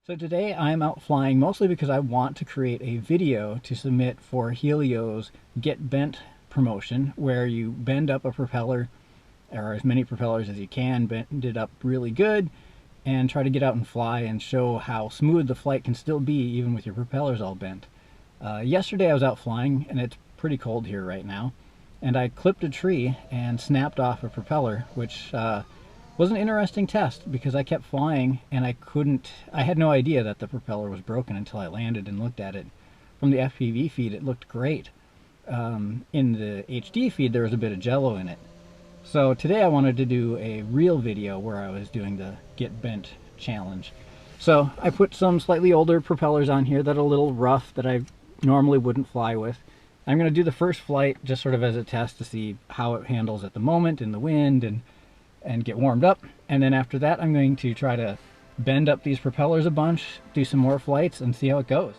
So today I'm out flying mostly because I want to create a video to submit for Helio's Get Bent promotion, where you bend up a propeller, or as many propellers as you can, bend it up really good, and try to get out and fly and show how smooth the flight can still be even with your propellers all bent. Yesterday I was out flying, and it's pretty cold here right now, and I clipped a tree and snapped off a propeller, which was an interesting test because I kept flying and I had no idea that the propeller was broken until I landed and looked at it. From the FPV feed, it looked great. In the HD feed, there was a bit of jello in it. So today I wanted to do a real video where I was doing the Get Bent challenge. So I put some slightly older propellers on here that are a little rough that I normally wouldn't fly with. I'm going to do the first flight just sort of as a test to see how it handles at the moment in the wind and get warmed up, and then after that I'm going to try to bend up these propellers a bunch, do some more flights, and see how it goes.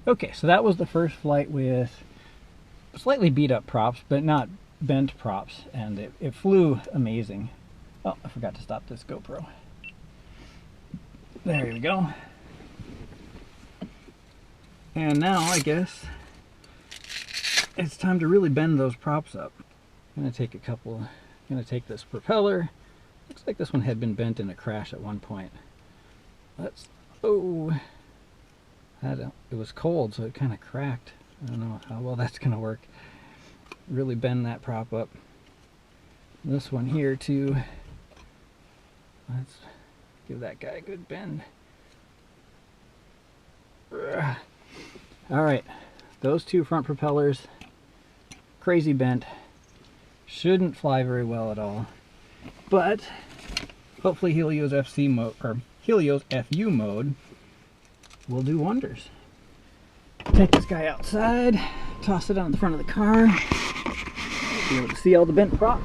Okay, so that was the first flight with slightly beat up props, but not bent props, and it flew amazing. Oh, I forgot to stop this GoPro. There we go. And now I guess it's time to really bend those props up. I'm gonna take this propeller. Looks like this one had been bent in a crash at one point. It was cold, so it kind of cracked. I don't know how well that's going to work. Really bend that prop up. This one here too. Let's give that guy a good bend. Alright, those two front propellers, crazy bent. Shouldn't fly very well at all. But hopefully Helio's FU mode will do wonders. Take this guy outside, toss it on the front of the car, be able to see all the bent props.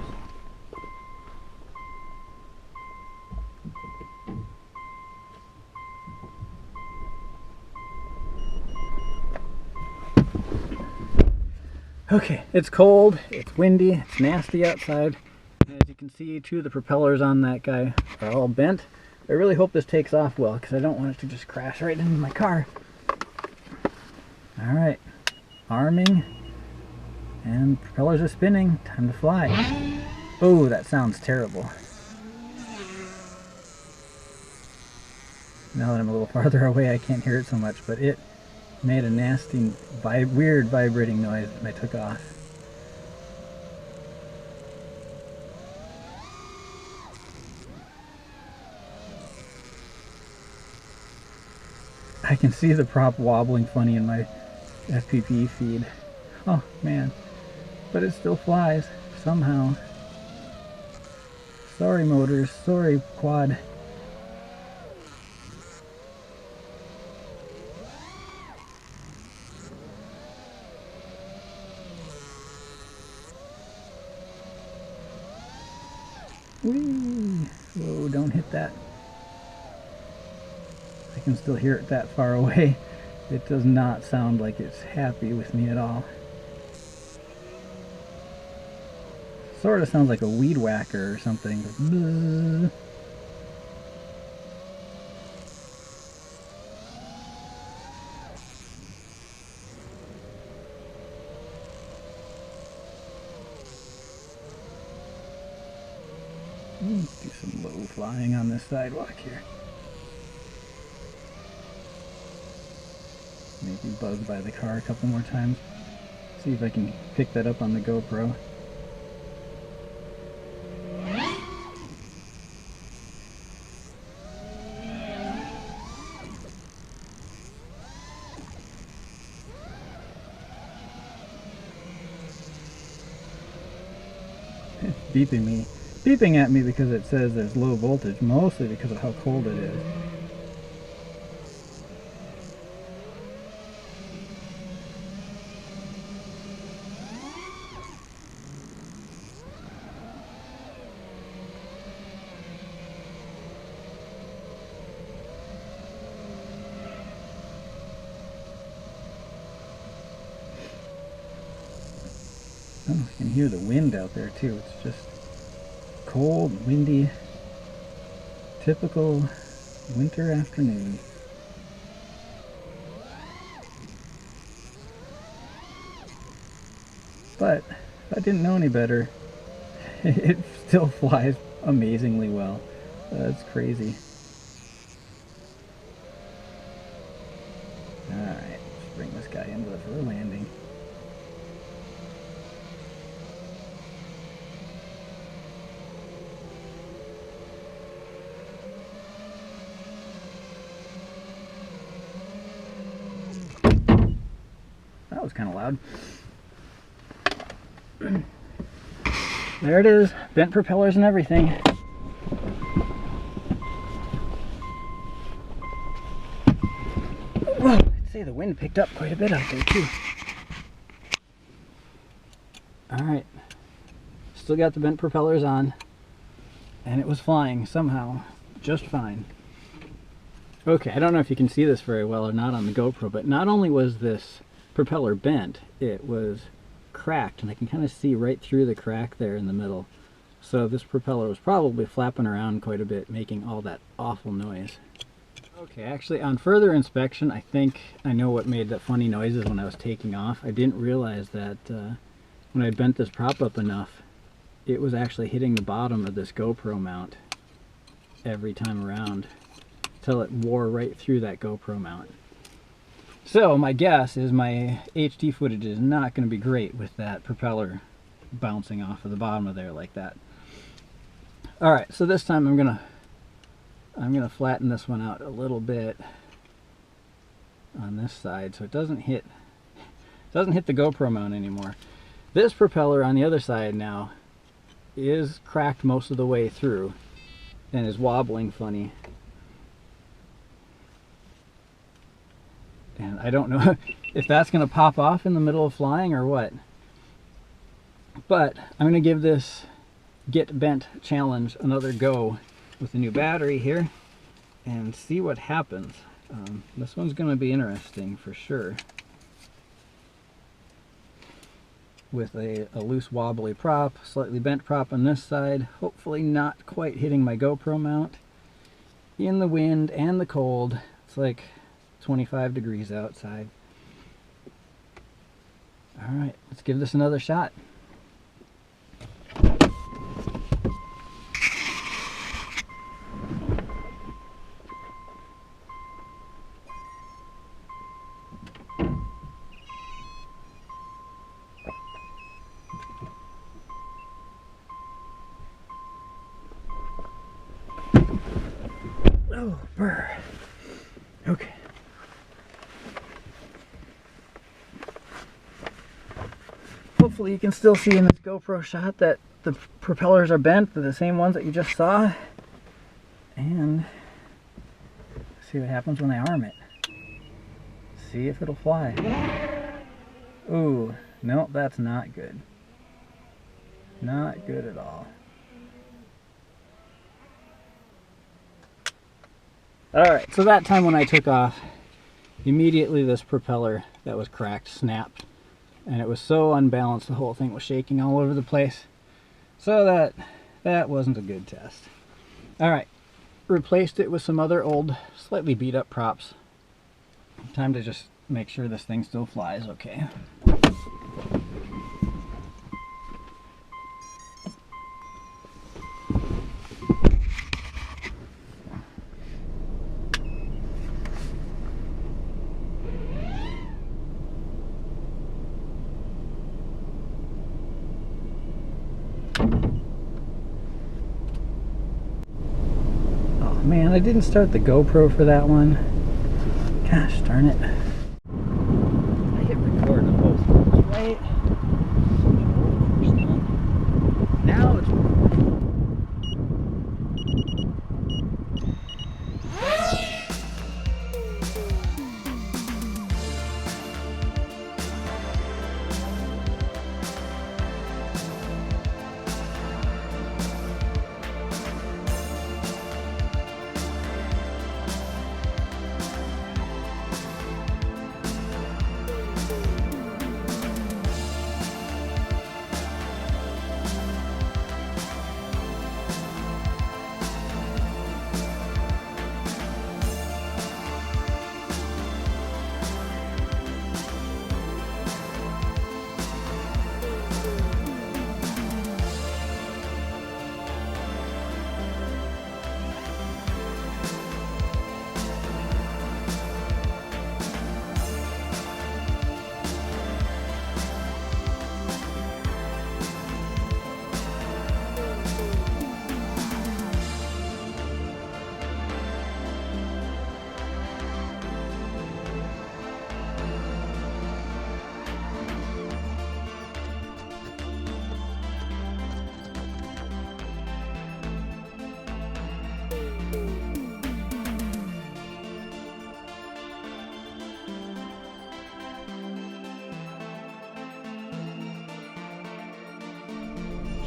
Okay, it's cold, it's windy, it's nasty outside. As you can see, two of the propellers on that guy are all bent. I really hope this takes off well because I don't want it to just crash right into my car. Alright, arming, and propellers are spinning. Time to fly. Oh, that sounds terrible. Now that I'm a little farther away, I can't hear it so much, but it made a nasty, weird vibrating noise when I took off. I can see the prop wobbling funny in my FPV feed. Oh man, but it still flies somehow. Sorry motors, sorry quad. Whee! Whoa, don't hit that. I can still hear it that far away. It does not sound like it's happy with me at all. Sort of sounds like a weed whacker or something. Bzzz. Do some low flying on this sidewalk here. Maybe buzz by the car a couple more times. See if I can pick that up on the GoPro. Beeping at me because it says there's low voltage, mostly because of how cold it is. Oh, you can hear the wind out there too. It's just cold, windy, typical winter afternoon. But if I didn't know any better, it still flies amazingly well. That's crazy. Alright, let's bring this guy in for a landing. That was kind of loud. There it is, bent propellers and everything. Whoa, I'd say the wind picked up quite a bit out there too. Alright, still got the bent propellers on, and it was flying somehow just fine. Okay, I don't know if you can see this very well or not on the GoPro, but not only was this propeller bent, it was cracked, and I can kind of see right through the crack there in the middle. So this propeller was probably flapping around quite a bit, making all that awful noise. Okay, actually on further inspection, I think I know what made the funny noises when I was taking off. I didn't realize that when I bent this prop up enough, it was actually hitting the bottom of this GoPro mount every time around, till it wore right through that GoPro mount. So my guess is my HD footage is not going to be great with that propeller bouncing off of the bottom of there like that. Alright, so this time I'm gonna flatten this one out a little bit on this side so it doesn't hit the GoPro mount anymore. This propeller on the other side now is cracked most of the way through and is wobbling funny. And I don't know if that's going to pop off in the middle of flying or what. But I'm going to give this Get Bent challenge another go with the new battery here and see what happens. This one's going to be interesting for sure. With a loose wobbly prop, slightly bent prop on this side, hopefully not quite hitting my GoPro mount. In the wind and the cold, it's like 25 degrees outside. Alright, let's give this another shot. Oh, brr. Okay. Hopefully you can still see in this GoPro shot that the propellers are bent. They're the same ones that you just saw. And see what happens when I arm it. See if it'll fly. Ooh, no, that's not good. Not good at all. Alright, so that time when I took off, immediately this propeller that was cracked snapped, and it was so unbalanced the whole thing was shaking all over the place. So that wasn't a good test. Alright, replaced it with some other old, slightly beat up props. Time to just make sure this thing still flies okay. Man, I didn't start the GoPro for that one. Gosh darn it. I hit record on both phones, right? Now it's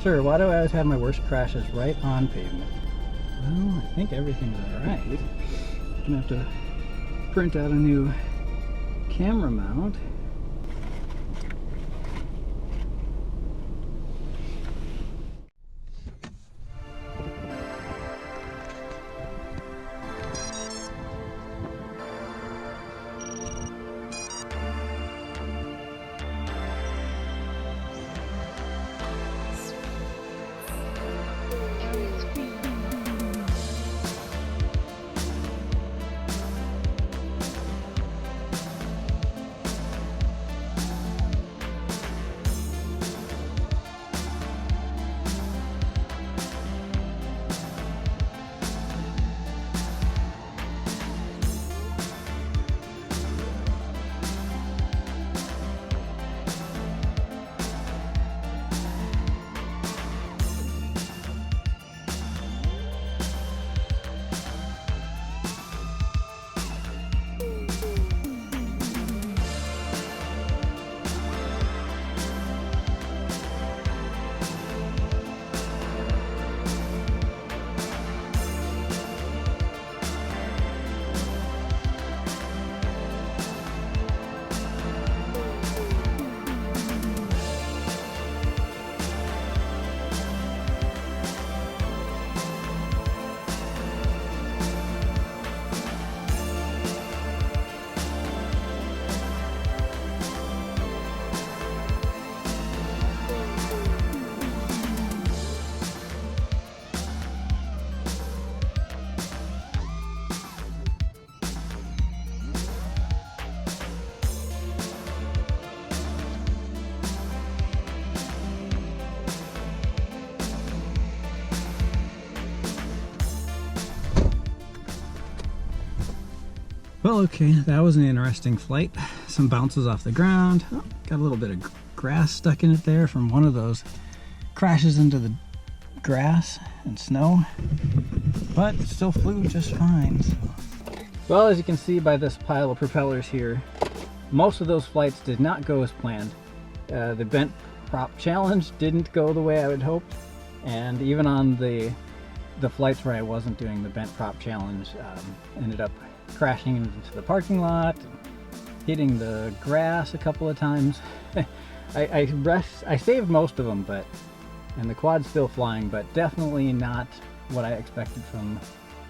Sure, why do I always have my worst crashes right on pavement? Well, I think everything's alright. I'm gonna have to print out a new camera mount. Well, okay, that was an interesting flight. Some bounces off the ground. Oh, got a little bit of grass stuck in it there from one of those crashes into the grass and snow, but it still flew just fine. So. Well, as you can see by this pile of propellers here, most of those flights did not go as planned. The bent prop challenge didn't go the way I would hoped, and even on the flights where I wasn't doing the bent prop challenge, ended up crashing into the parking lot, hitting the grass a couple of times. I saved most of them, and the quad's still flying, but definitely not what I expected from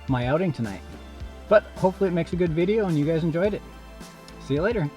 my outing tonight. But hopefully it makes a good video and you guys enjoyed it. See you later.